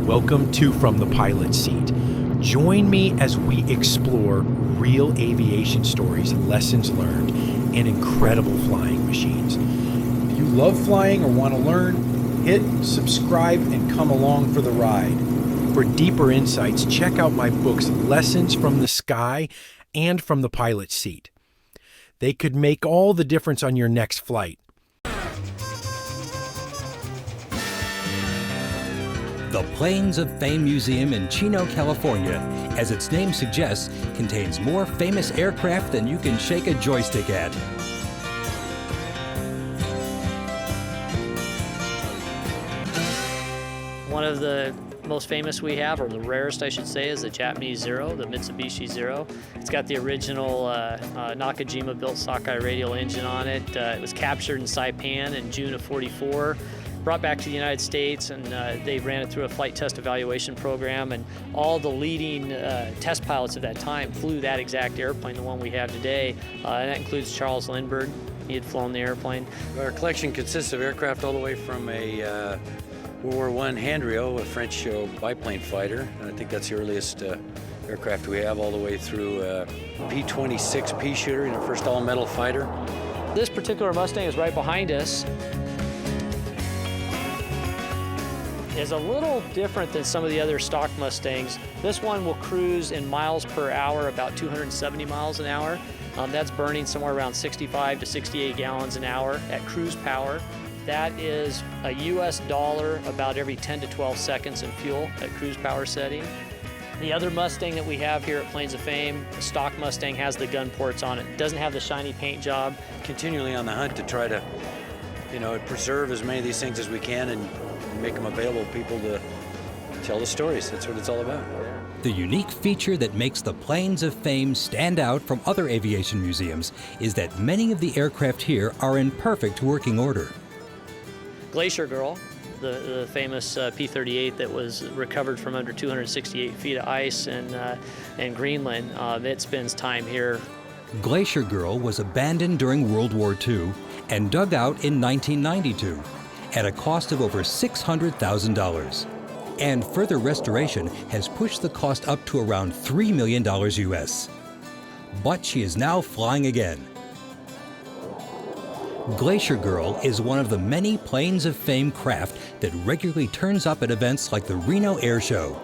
Welcome to From the Pilot Seat. Join me as we explore real aviation stories, lessons learned, and incredible flying machines. If you love flying or want to learn, hit subscribe and come along for the ride. For deeper insights, check out my books, Lessons from the Sky and From the Pilot Seat. They could make all the difference on your next flight. The Planes of Fame Museum in Chino, California, as its name suggests, contains more famous aircraft than you can shake a joystick at. One of the most famous we have, or the rarest I should say, is the Japanese Zero, the Mitsubishi Zero. It's got the original Nakajima-built sockeye radial engine on it. It was captured in Saipan in June of '44. Brought back to the United States, and they ran it through a flight test evaluation program, and all the leading test pilots of that time flew that exact airplane, the one we have today, and that includes Charles Lindbergh. He had flown the airplane. Our collection consists of aircraft all the way from a World War I Handrio, a French biplane fighter, and I think that's the earliest aircraft we have, all the way through P-26 pea shooter, first all-metal fighter. This particular Mustang is right behind us. Is a little different than some of the other stock Mustangs. This one will cruise in miles per hour, about 270 miles an hour. That's burning somewhere around 65 to 68 gallons an hour at cruise power. That is a US dollar about every 10 to 12 seconds in fuel at cruise power setting. The other Mustang that we have here at Planes of Fame, the stock Mustang, has the gun ports on it. It doesn't have the shiny paint job. Continually on the hunt to try to, preserve as many of these things as we can and make them available to people to tell the stories. That's what it's all about. The unique feature that makes the Planes of Fame stand out from other aviation museums is that many of the aircraft here are in perfect working order. Glacier Girl, the famous P-38 that was recovered from under 268 feet of ice in Greenland, it spends time here. Glacier Girl was abandoned during World War II and dug out in 1992 at a cost of over $600,000. And further restoration has pushed the cost up to around $3 million US. But she is now flying again. Glacier Girl is one of the many Planes of Fame craft that regularly turns up at events like the Reno Airshow.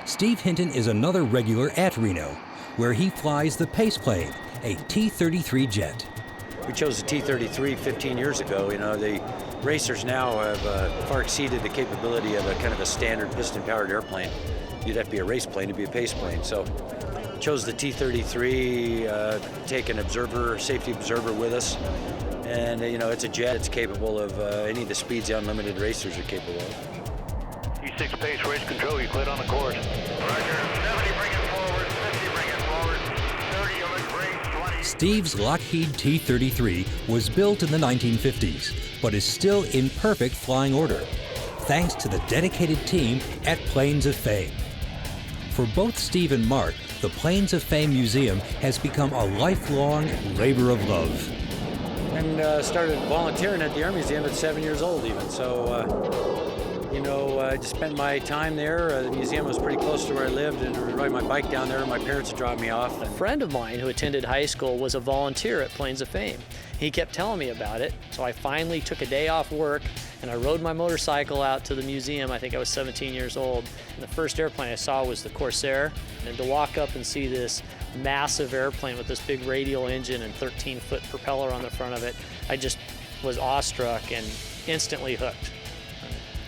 Steve Hinton is another regular at Reno, where he flies the Pace plane, a T-33 jet. We chose the T-33 15 years ago. The racers now have far exceeded the capability of a kind of a standard piston-powered airplane. You'd have to be a race plane to be a pace plane. So chose the T-33, take an observer, safety observer with us. And, it's a jet. It's capable of any of the speeds the unlimited racers are capable of. E6 Pace, race control, you cleared on the course. Roger, 70, bring it forward, 50, bring it forward, 30, you look great, 20. Steve's Lockheed T-33 was built in the 1950s, but is still in perfect flying order, thanks to the dedicated team at Planes of Fame. For both Steve and Mark, the Planes of Fame Museum has become a lifelong labor of love. And started volunteering at the Air Museum at 7 years old even, so I just spent my time there. The museum was pretty close to where I lived, and I would ride my bike down there. My parents would drop me off. A friend of mine who attended high school was a volunteer at Planes of Fame. He kept telling me about it, so I finally took a day off work and I rode my motorcycle out to the museum. I think I was 17 years old. And the first airplane I saw was the Corsair, and to walk up and see this massive airplane with this big radial engine and 13-foot propeller on the front of it, I just was awestruck and instantly hooked.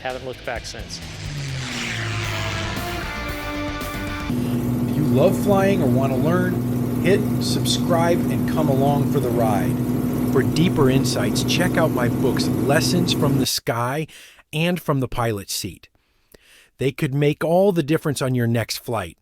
Haven't looked back since. If you love flying or want to learn, hit subscribe and come along for the ride. For deeper insights, check out my books, Lessons from the Sky and From the Pilot Seat. They could make all the difference on your next flight.